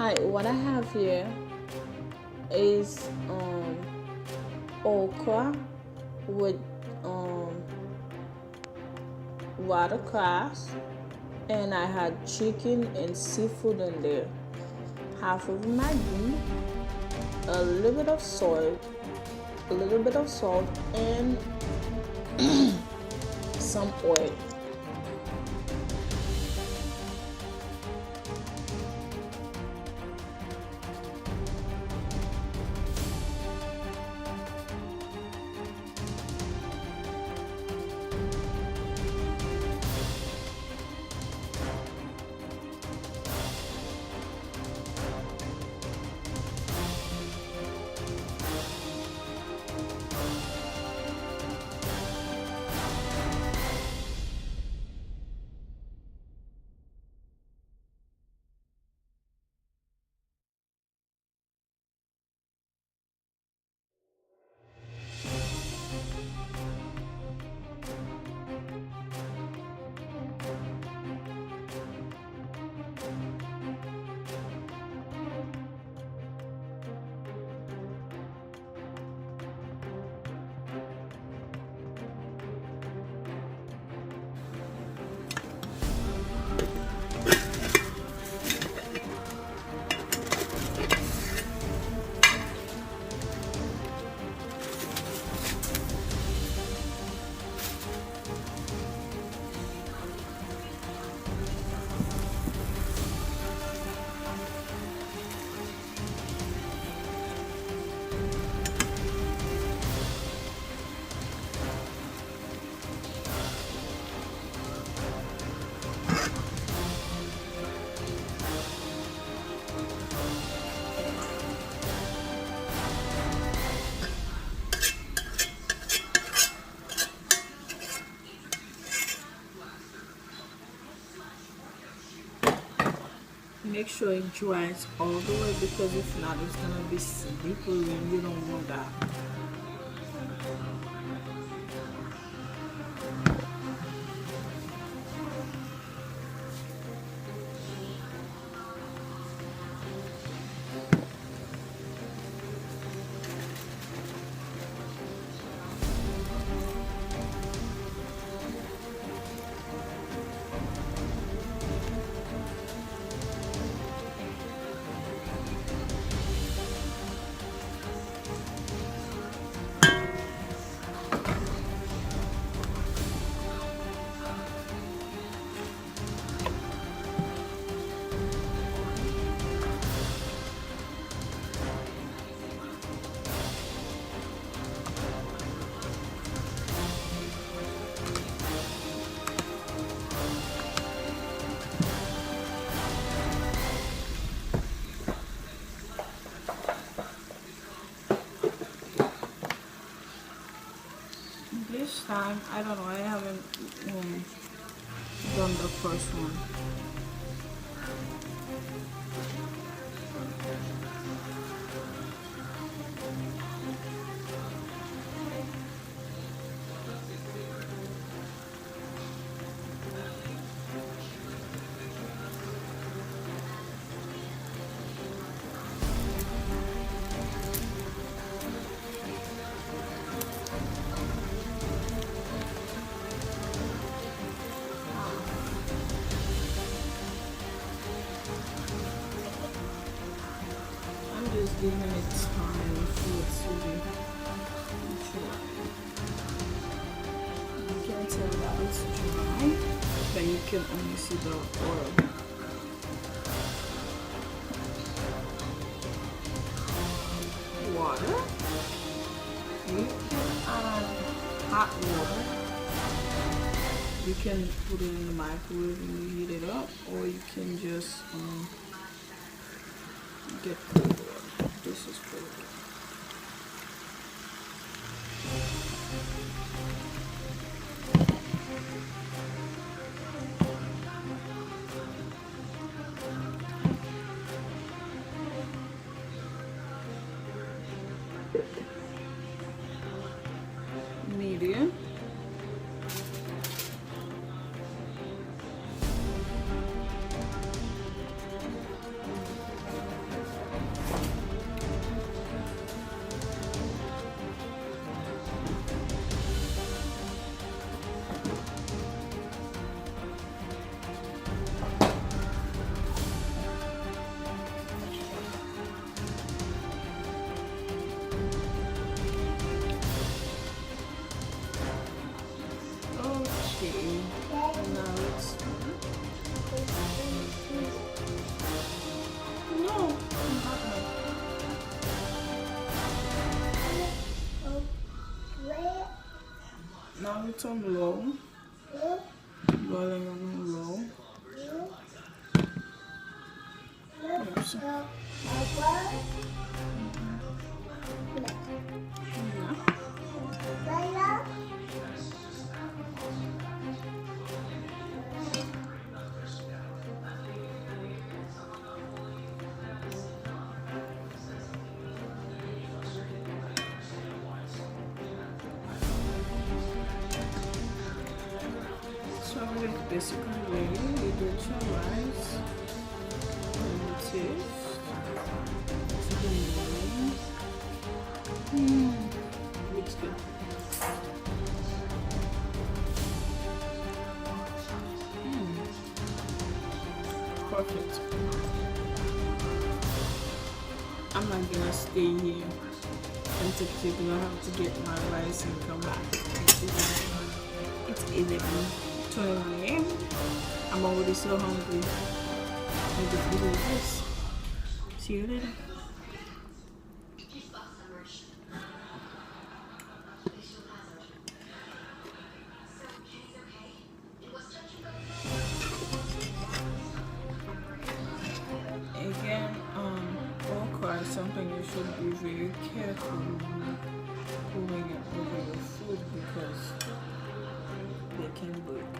Hi, what I have here is okra with um watercress, and I had chicken and seafood in there. Half of Maggi, a little bit of salt, and some oil. Make sure it dries all the way, because if not, it's gonna be slippery and you don't want that. This time, I don't know, I haven't done the first one. I'm just giving it time for it to be dry. You can tell that it's dry, but you can only see the oil. Water. You can add hot water. You can put it in the microwave and you heat it up, or you can just get cold water. This is cold water. Medium. it on low. Boiling on low. Oops. So it's basically ready. You get your rice and the taste. Looks good. Perfect. I'm not gonna stay here until you're gonna have to get my rice and come back. It's 11:21 a.m. I'm already so hungry. I just eat this. See you later. Again, okra is something you should be very careful when pouring it over your food because they can break.